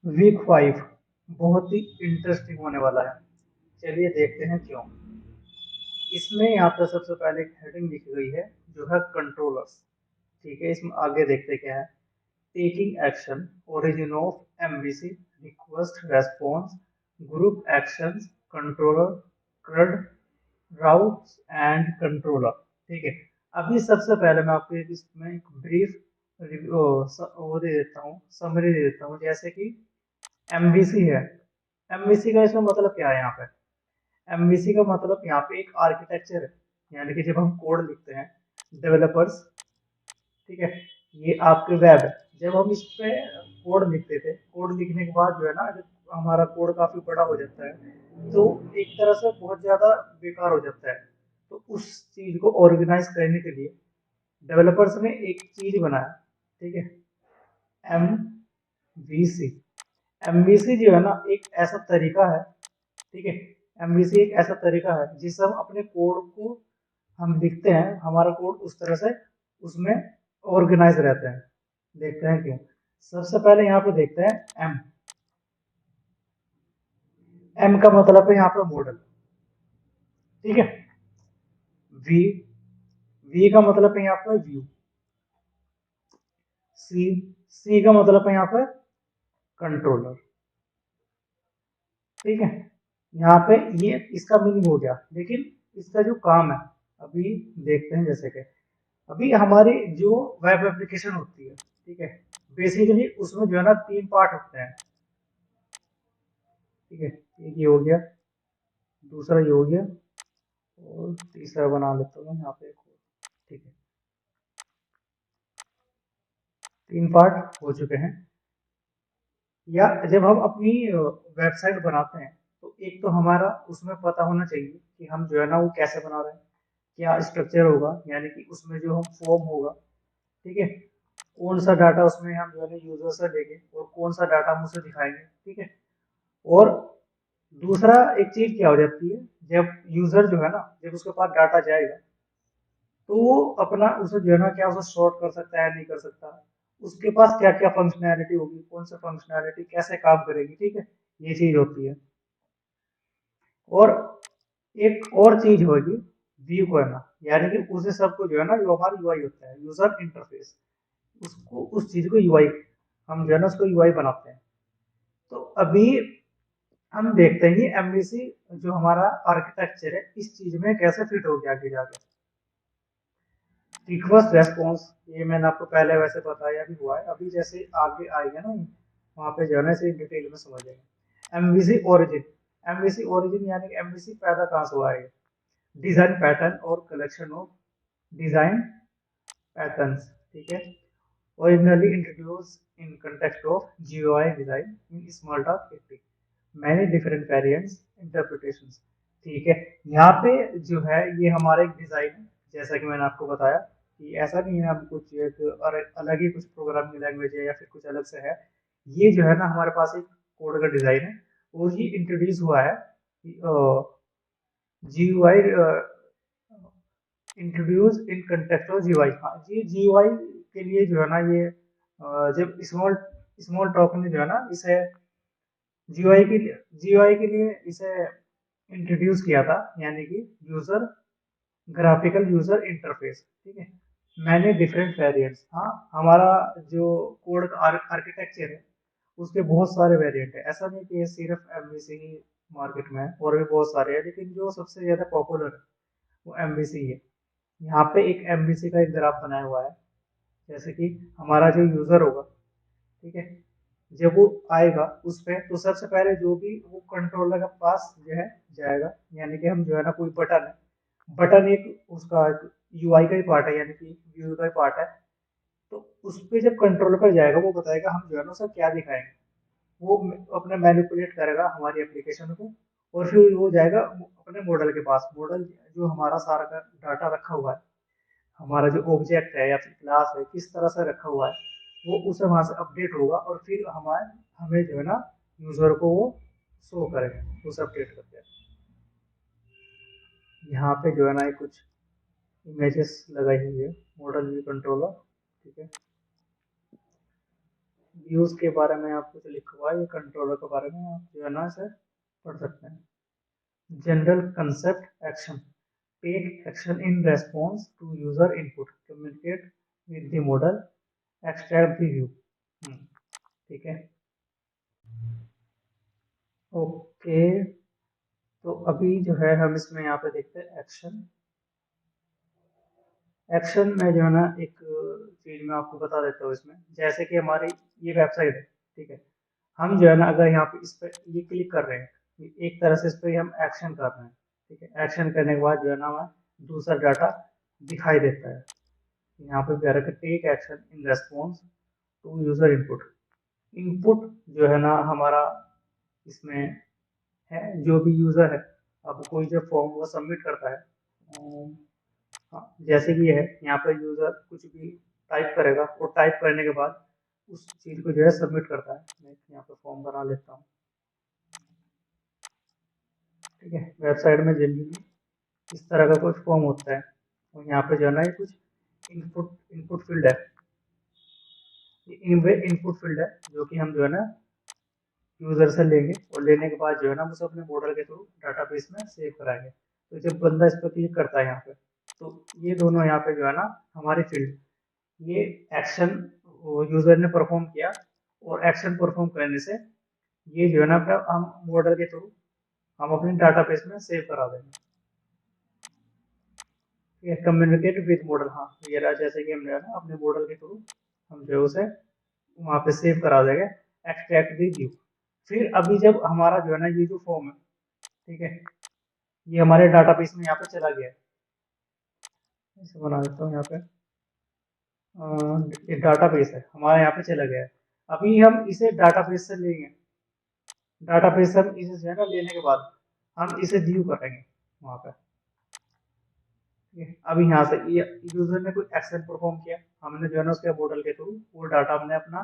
Week 5 बहुत ही interesting होने वाला है। चलिए देखते हैं क्यों। इसमें यहाँ पर सबसे पहले एक हेडिंग लिखी गई है जो है कंट्रोलर्स। ठीक है, इसमें आगे देखते क्या है। Taking action, origin of MBC, request response, group actions, controller, क्रड, routes and controller. ठीक है, अभी सबसे पहले मैं आपको इसमें एक ब्रीफ वो दे देता हूँ, समरी दे देता हूँ। जैसे कि एमबीसी है। एमबीसी का इसमें मतलब क्या है यहाँ पे। एमवीसी का मतलब यहाँ पे एक आर्किटेक्चर है, यानी कि जब हम कोड लिखते हैं डेवलपर्स। ठीक है, ये आपके वेब है। जब हम इस पे कोड लिखते थे, कोड लिखने के बाद जो है ना, जब हमारा कोड काफी बड़ा हो जाता है तो एक तरह से बहुत ज्यादा बेकार हो जाता है। तो उस चीज को ऑर्गेनाइज करने के लिए डेवलपर्स ने एक चीज बनाया। ठीक है, एम वी सी। एमवीसी जो है ना एक ऐसा तरीका है। ठीक है, एमवीसी एक ऐसा तरीका है जिससे हम अपने कोड को हम लिखते हैं, हमारा कोड उस तरह से उसमें ऑर्गेनाइज रहते हैं। देखते हैं क्यों। सबसे पहले यहाँ पे देखते हैं एम। एम का मतलब है यहाँ पे मॉडल। ठीक है, वी, वी का मतलब है यहाँ पे व्यू। सी, सी का मतलब है यहाँ पे कंट्रोलर। ठीक है, यहाँ पे ये इसका मीनिंग हो गया, लेकिन इसका जो काम है अभी देखते हैं। जैसे कि अभी हमारी जो वेब एप्लीकेशन होती है, ठीक है, बेसिकली उसमें जो है ना 3 पार्ट होते हैं। ठीक है, एक ये हो गया, दूसरा ये हो गया, और तीसरा बना लेता हूँ यहाँ पे एक और। ठीक है, 3 पार्ट हो चुके हैं। या जब हम अपनी वेबसाइट बनाते हैं तो एक तो हमारा उसमें पता होना चाहिए कि हम जो है ना वो कैसे बना रहे हैं, क्या स्ट्रक्चर होगा, यानी कि उसमें जो हम फॉर्म होगा। ठीक है, कौन सा डाटा उसमें हम जो है ना यूजर से लेंगे और कौन सा डाटा हम उसे दिखाएंगे। ठीक है, और दूसरा एक चीज क्या हो जाती है, जब यूजर जो है ना, जब उसके पास डाटा जाएगा तो वो अपना उसे जो है ना क्या उसे सॉर्ट कर सकता है, नहीं कर सकता, उसके पास क्या क्या फंक्शनैलिटी होगी, कौन सा फंक्शनैलिटी कैसे काम करेगी। ठीक है, ये चीज होती है। और एक और चीज होगी व्यू करना, यानी कि उसे सबको जो है ना, जो हमारा यूआई होता है, यूजर इंटरफेस, उसको उस चीज को यूआई, हम जो है ना उसको यूआई बनाते हैं। तो अभी हम देखते हैं ये एमवीसी जो हमारा आर्किटेक्चर है इस चीज में कैसे फिट हो गया आगे जाके। रिक्वेस्ट रेस्पॉन्स, ये मैंने आपको पहले वैसे बताया भी हुआ है, अभी जैसे आगे आएगा ना वहाँ पे जो है ना इसे डिटेल में समझेंगे। एमवीसी ओरिजिन, एमवीसी ओरिजिन यानी कि एमवीसी पैदा कहाँ से हुआ है। डिजाइन पैटर्न और कलेक्शन ऑफ डिजाइन पैटर्न्स। ठीक है, originally introduced in context of GUI design in Smalltalk 50, many different variants interpretations। ठीक है, यहाँ पे जो है ये हमारा एक डिजाइन है, जैसा कि मैंने आपको बताया कि ऐसा नहीं है हम कुछ एक और अलग ही कुछ प्रोग्रामिंग लैंग्वेज है या फिर कुछ अलग से है। ये जो है ना हमारे पास एक कोड का डिजाइन है और ये इंट्रोड्यूस हुआ है GUI, introduce in context of GUI. हाँ, ये जीयूआई के लिए जो है ना ये जब स्मॉल स्मॉल टॉक ने जो है ना इसे जीयूआई के लिए इसे इंट्रोड्यूस किया था, यानी कि यूजर ग्राफिकल यूजर इंटरफेस। ठीक है, मैंने डिफरेंट वेरिएंट्स। हाँ, हमारा जो कोड का आर्किटेक्चर है उसके बहुत सारे वेरिएंट है, ऐसा नहीं कि ये सिर्फ एमवीसी ही मार्केट में है, और भी बहुत सारे हैं, लेकिन जो सबसे ज्यादा पॉपुलर है वो एमवीसी है। यहाँ पे एक एमवीसी का एक ग्राफ बनाया हुआ है। जैसे कि हमारा जो यूजर होगा, ठीक है, जब वो आएगा उस पे तो सबसे पहले जो भी वो कंट्रोलर के पास जो है जाएगा, यानी कि हम जो है ना कोई बटन है, बटन एक उसका यूआई का ही पार्ट है, यानी कि व्यू का ही पार्ट है। तो उस पे जब कंट्रोलर पर जाएगा वो बताएगा हम जो है ना उसे क्या दिखाएंगे। वो अपने मैनिपुलेट करेगा हमारी एप्लीकेशन को, और फिर वो जाएगा अपने मॉडल के पास। मॉडल जो हमारा सारा का डाटा रखा हुआ है, हमारा जो ऑब्जेक्ट है या फिर क्लास है किस तरह से रखा हुआ है, वो उसे वहां से अपडेट होगा और फिर हमारे हमें जो है ना यूजर को वो शो करेगा उसे अपडेट करके। यहाँ पे जो है ना ये कुछ इमेजेस लगाई हुई है, मॉडल व्यू कंट्रोलर। ठीक है, व्यूज के बारे में आप कुछ लिखा हुआ है, ये कंट्रोलर के बारे में आप जो है ना इसे पढ़ सकते हैं। General concept action, take action in response to user input, communicate with the model, extract the view. ठीक है, ओके। तो अभी जो है हम इसमें यहाँ पे देखते हैं एक्शन। एक्शन में जो है ना एक चीज मैं आपको बता देता हूँ इसमें, जैसे कि हमारी ये वेबसाइट है, ठीक है। हम जो है ना अगर यहाँ पे इस पर ये क्लिक कर रहे हैं, एक तरह से इस पर हम एक्शन कर रहे हैं, ठीक है। एक्शन करने के बाद जो है ना हमें दूसरा डाटा दिखाई देता है। यहाँ पे कह रहा है take action in response to user input. Input जो है ना हमारा इसमें है, जो भी यूजर है, अब कोई जो फॉर्म वो सबमिट करता है, हाँ, जैसे कि ये है, यहाँ पर यूजर कुछ भी टाइप करेगा और टाइप करने के बाद उस चीज को जो है सबमिट करता है। मैं यहाँ पे फॉर्म बना लेता हूँ, ठीक है। वेबसाइट में जनरली इस तरह का कुछ फॉर्म होता है, और यहाँ पे जो है ना ये कुछ इनपुट इनपुट फील्ड है, ये इनपुट फील्ड है जो कि हम जो है ना यूजर से लेंगे, और लेने के बाद जो है ना हम उसे अपने मॉडल के थ्रू डाटाबेस में सेव कराएंगे। तो जब बंदा इस पर क्लिक करता है यहाँ पे, तो ये दोनों यहाँ पे जो है ना हमारी फील्ड, ये एक्शन यूजर ने परफॉर्म किया, और एक्शन परफॉर्म करने से ये जो है ना अपना हम मॉडल के थ्रू हम अपने डाटाबेस में सेव करा देंगे। ये कम्युनिकेट विद मॉडल, हाँ ये रहा, जैसे कि हमने ना अपने मॉडल के थ्रू हम जो है उसे वहाँ पे सेव करा देंगे, एक्सट्रैक्ट दी व्यू। फिर अभी जब हमारा जो है ना ये जो फॉर्म है, ठीक है, ये हमारे डाटाबेस में यहाँ पे चला गया है। इसे बना देता हूँ यहाँ पे, ये डाटाबेस है हमारा, यहाँ पे चला गया है। अभी हम इसे डाटाबेस से लेंगे, डाटाबेस से हम इसे जो है ना लेने के बाद हम इसे व्यू करेंगे वहाँ पे, ठीक है। अभी यहाँ से ये यूजर ने कोई एक्शन परफॉर्म किया, हमने जो है ना उसके मॉडल के थ्रू वो डाटा हमने अपना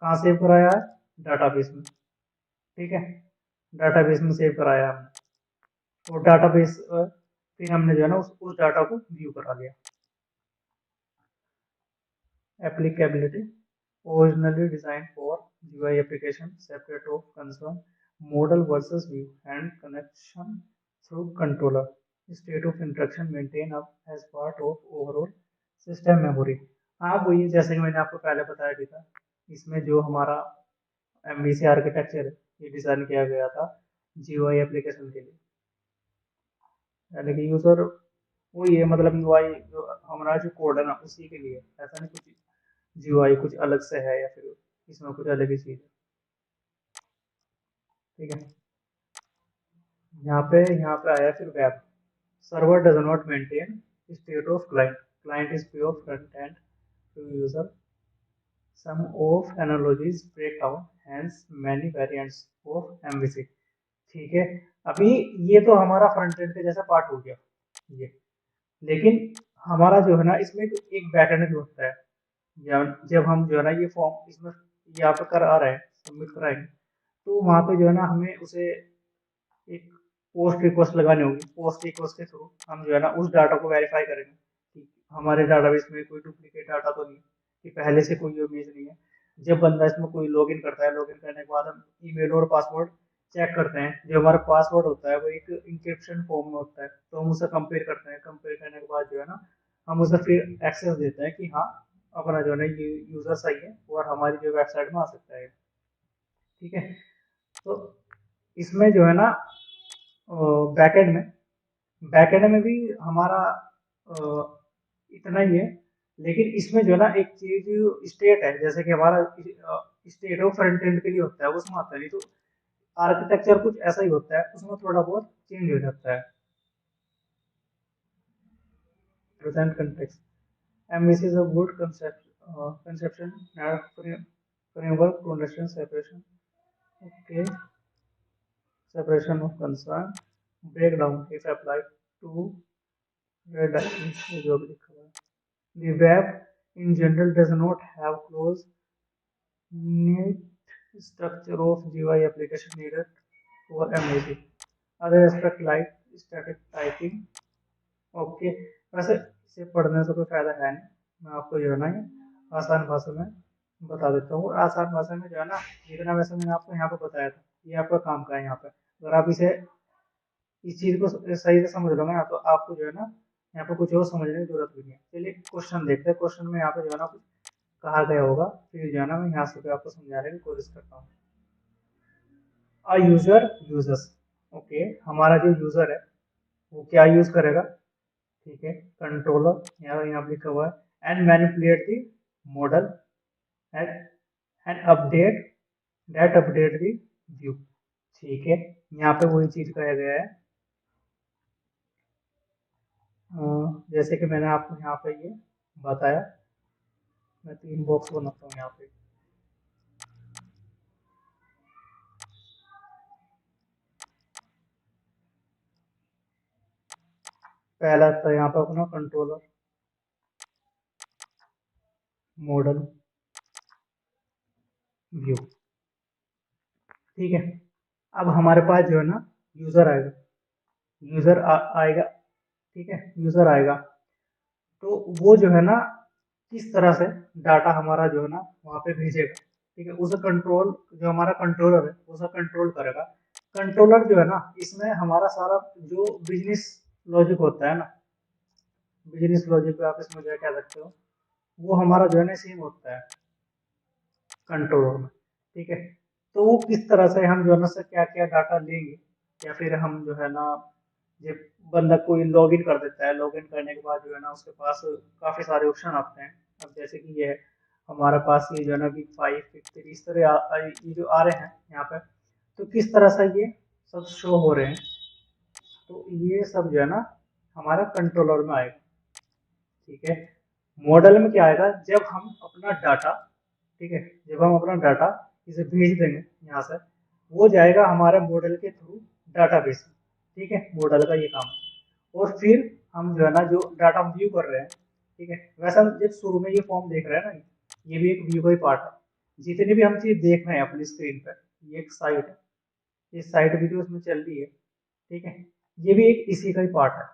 कहाँ सेव कराया है, डाटाबेस में, ठीक है। डाटाबेस में सेव कराया हमने, वो डाटाबेस फिर हमने जो है ना उस डाटा को व्यू करा लिया। Applicability, originally designed for GUI application, separate of concern, model versus view, and connection through controller. State of interaction maintained up as part of overall system memory. हाँ वही, जैसे कि मैंने आपको पहले बताया भी था, इसमें जो हमारा MVC आर्किटेक्चर है, ये डिजाइन किया गया था GUI एप्लीकेशन के लिए, यानी कि यूजर वही है, मतलब UI जो हमारा जो कोड है ना उसी के लिए, ऐसा नहीं कुछ जीयूआई कुछ अलग से है या फिर इसमें कुछ अलग ही चीज है, ठीक है। यहाँ पे आया फिर web, server does not maintain state of client, client is pure front end to user, some of analogies break down, hence many variants of MVC. ठीक है, अभी ये तो हमारा फ्रंट एंड का जैसा पार्ट हो गया ये, लेकिन हमारा जो है ना इसमें एक बैकएंड भी होता है। जब हम जो है ना ये फॉर्म इसमें यहाँ पे कर आ रहे हैं, सबमिट कराएंगे, तो वहाँ पे जो है ना हमें उसे एक पोस्ट रिक्वेस्ट लगानी होगी। पोस्ट रिक्वेस्ट के थ्रू हम जो है ना उस डाटा को वेरीफाई करेंगे कि हमारे डाटाबेस में कोई डुप्लीकेट डाटा तो नहीं, कि पहले से कोई इमेज नहीं है। जब बंदा इसमें कोई लॉगिन करता है, लॉगिन करने के बाद हम ईमेल और पासवर्ड चेक करते हैं, जो हमारा पासवर्ड होता है वो एक इंक्रिप्शन फॉर्म में होता है, तो हम उसे कंपेयर करते हैं। कंपेयर करने के बाद जो है ना हम उसे फिर एक्सेस देते हैं कि हाँ अपना जो है ना ये यूजर सही है और हमारी जो वेबसाइट में आ सकता है, ठीक है। तो इसमें जो है ना बैकएंड में, बैकएंड में भी हमारा अ, इतना ही है, लेकिन इसमें जो है ना एक चीज स्टेट है, जैसे कि हमारा स्टेट ऑफ फ्रंट एंड के लिए होता है उसमें आता नहीं, तो आर्किटेक्चर कुछ ऐसा ही होता है, उसमें थोड़ा बहुत चेंज हो जाता है। Present context, MVC is a good conception framework to understand separation, okay, separation of concern, breakdown if applied to red जो भी लिखा हुआ है। The web in general does not have close neat structure of GUI application needed for MVC. Other aspect like static typing, okay. वैसे इसे पढ़ने से कोई फायदा है नहीं, मैं आपको जो है ना ये आसान भाषा में बता देता हूँ आसान भाषा में जो है ना, जितना वैसे मैंने आपको यहाँ पे बताया था, ये आपका काम का है यहाँ पे। अगर आप इसे इस चीज को सही से समझ लोगे ना, तो आपको जो है ना यहाँ पे कुछ और समझने की जरूरत भी नहीं है। चलिए क्वेश्चन देखते हैं। क्वेश्चन में यहाँ पे जो है ना कुछ कहा गया होगा, फिर जो है ना मैं यहाँ से आपको समझाने की कोशिश करता हूँ। अ यूजर यूजर्स, ओके, हमारा जो यूजर है वो क्या यूज करेगा, ठीक है, कंट्रोलर, यहाँ पे लिखा हुआ है, and manipulate the model and and update that update the view, ठीक है। यहाँ पे वही चीज कहा गया है। जैसे कि मैंने आपको यहाँ पे ये बताया, मैं 3 बॉक्स बनाता हूँ यहाँ पे। पहला था यहाँ पे अपना कंट्रोलर, मॉडल, व्यू, ठीक है। अब हमारे पास जो है ना यूजर आएगा, आएगा, ठीक है, यूजर आएगा। तो वो जो है ना किस तरह से डाटा हमारा जो है ना वहाँ पे भेजेगा, ठीक है, उसे कंट्रोल, जो हमारा कंट्रोलर है उसे कंट्रोल करेगा। कंट्रोलर जो है ना, इसमें हमारा सारा जो बिजनेस लॉजिक होता है ना, बिजनेस लॉजिक पे आप इसमें क्या कह सकते हो, वो हमारा जो है ना सेम होता है कंट्रोलर में, ठीक है। तो वो किस तरह से हम जो है ना से क्या क्या डाटा लेंगे, या फिर हम जो है ना, जब बंदा कोई लॉग इन कर देता है, लॉग इन करने के बाद जो है ना उसके पास काफी सारे ऑप्शन आते हैं। अब जैसे कि ये है हमारे पास, ये जो है ना बिग 5 बिग 3 इस तरह ये जो आ रहे हैं यहाँ पे, तो किस तरह से ये सब शो हो रहे हैं, तो ये सब जो है ना हमारा कंट्रोलर में आएगा, ठीक है। मॉडल में क्या आएगा, जब हम अपना डाटा, ठीक है, जब हम अपना डाटा इसे भेज देंगे यहाँ से, वो जाएगा हमारे मॉडल के थ्रू डाटाबेस में, ठीक है, मॉडल का ये काम है। और फिर हम जो है ना जो डाटा हम व्यू कर रहे हैं, ठीक है, वैसा हम जब शुरू में ये फॉर्म देख रहे हैं ना, ये भी एक व्यू का ही पार्ट है। जितनी भी हम चीज देख रहे हैं अपनी स्क्रीन पर, ये एक साइट है, ये साइट भी जो उसमें चल रही है, ठीक है, ये भी एक इसी का ही पार्ट है,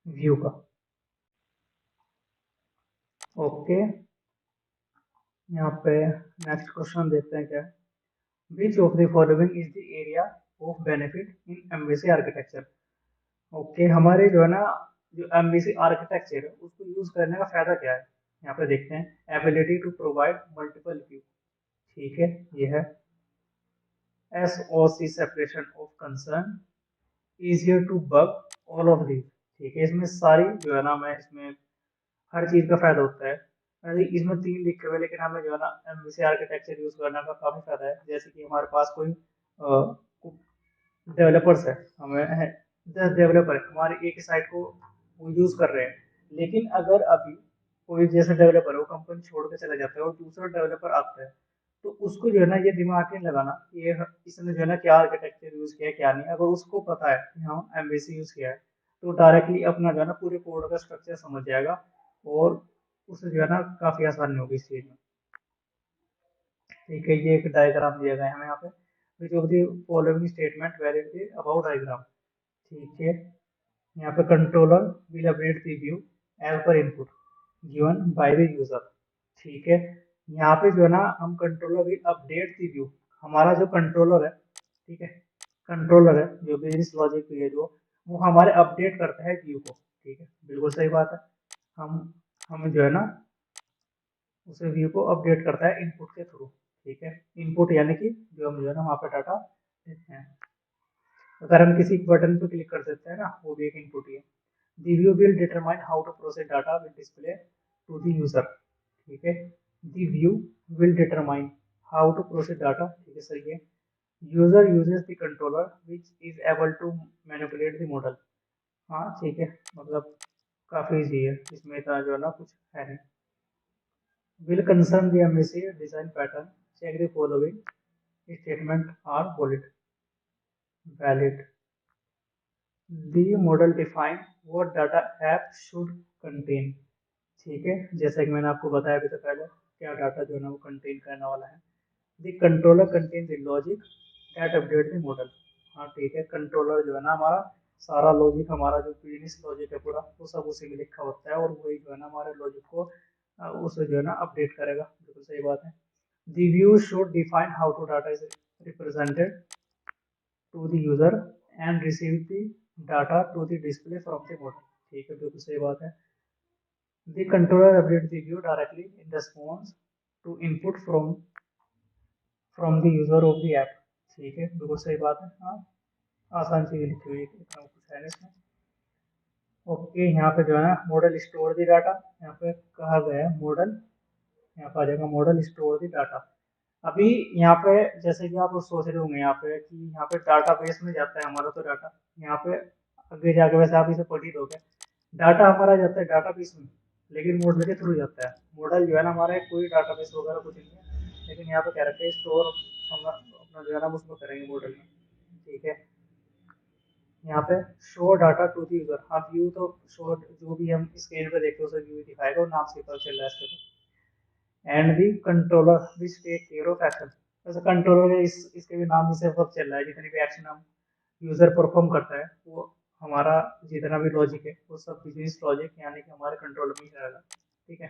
व्यू का। ओके, यहाँ पे नेक्स्ट क्वेश्चन देखते हैं क्या है। विच of the following is the area of benefit in MBC architecture, okay, हमारे जो है ना जो एमबीसी आर्किटेक्चर है उसको यूज करने का फायदा क्या है, यहाँ पे देखते हैं। Ability to provide multiple view, ठीक है, ये है। S O C separation of concern, easier to bug all of these, ठीक है, इसमें सारी जो है ना, मैं इसमें हर चीज का फायदा होता है। अरे इसमें 3 लिखे हुए, लेकिन हमें जो है ना एमवीसी आर्किटेक्चर यूज करने का काफी फायदा है। जैसे कि हमारे पास कोई डेवलपर्स है, हमें 10 डेवलपर है, हमारी एक साइट को वो यूज कर रहे हैं, लेकिन अगर अभी कोई जैसा डेवलपर है वो कंपनी छोड़ के चला जाता है और दूसरा डेवलपर आता है, तो उसको जो है ना ये दिमाग नहीं लगाना कि ये इसने जो है ना क्या आर्किटेक्चर यूज किया है क्या नहीं। अगर उसको पता है कि हाँ एमवीसी यूज किया है, तो डायरेक्टली अपना जो है ना पूरे कोड का स्ट्रक्चर समझ जाएगा, और उसे जो है ना काफी आसानी होगी इस चीज में, ठीक है। ये एक डायग्राम दिया गया है हमें यहाँ पे, which of the following statement valid the about diagram, ठीक है। यहाँ पे controller will update the view as per input given by the user, ठीक है। यहाँ पे जो है ना हम controller will update the view, हमारा जो कंट्रोलर है, ठीक है, कंट्रोलर है जो बिजनेस लॉजिक है जो, वो हमारे अपडेट करता है व्यू को, ठीक है, बिल्कुल सही बात है। हम जो है ना उसे व्यू को अपडेट करता है इनपुट के थ्रू, ठीक है। इनपुट यानी कि जो हम जो है ना वहाँ पे डाटा देते हैं। अगर हम किसी बटन पे क्लिक कर देते हैं ना, वो भी एक इनपुट ही है। The view will determine how to process data will display to the user, ठीक है। The view will determine how to process data, ठीक है, सही है। User uses the controller which is able to manipulate the model, हाँ ठीक है, मतलब काफी इजी है, इसमें इतना जो है ना कुछ है नहीं। Will concern the MVC design pattern, check the following statement are valid. The model define what data app should contain, ठीक है, जैसा कि मैंने आपको बताया अभी तो पहले क्या डाटा जो है ना वो कंटेन करने वाला है। The controller contain the logic that update the model, हाँ ठीक है, कंट्रोलर जो है ना हमारा सारा लॉजिक, हमारा जो बिजनेस लॉजिक है पूरा वो सब उसी में लिखा होता है, और वही जो है ना हमारे लॉजिक को उसे जो है ना अपडेट करेगा। बिल्कुल सही बात है। The view should define how to data is represented to the user and receive the data to the display from the model. ठीक है, बिल्कुल सही बात है। The controller update the view directly in response to input from the user of the app. ठीक है, बिल्कुल सही बात है। हाँ, आसान चीज लिखी हुई है, इतना कुछ है नहीं इसमें। ओके, यहाँ पे जो है ना मॉडल स्टोर द डाटा, यहाँ पे कहा गया है मॉडल, यहाँ पे आ जाएगा मॉडल स्टोर द डाटा। अभी यहाँ पे जैसे कि आप सोच रहे होंगे यहाँ पे कि यहाँ पे डाटा बेस में जाता है हमारा तो डाटा, यहाँ पे आगे जाके वैसे आप इसे पढ़ ही दोगे, डाटा हमारा जाता है डाटा बेस में, लेकिन मॉडल के थ्रू जाता है। मॉडल जो है ना हमारा कोई डाटा बेस वगैरह कुछ नहीं है, लेकिन यहाँ पे क्या रखते हैं स्टोर हम अपना जो है ना उसमें करेंगे मॉडल में। ठीक है, यहाँ पे show data to the user, हाँ व्यू तो शो जो भी हम स्क्रीन पे देखते हैं उसे व्यू दिखाएगा, और नाम से पता चल रहा है इसके। And the controller which take care of action, वैसे कंट्रोलर इसके भी नाम से पता चल रहा है, जितनी भी एक्शन हम यूजर परफॉर्म करता है वो हमारा जितना भी लॉजिक है वो सब बिजनेस लॉजिक यानी कि हमारे कंट्रोल में ही रहेगा। ठीक है।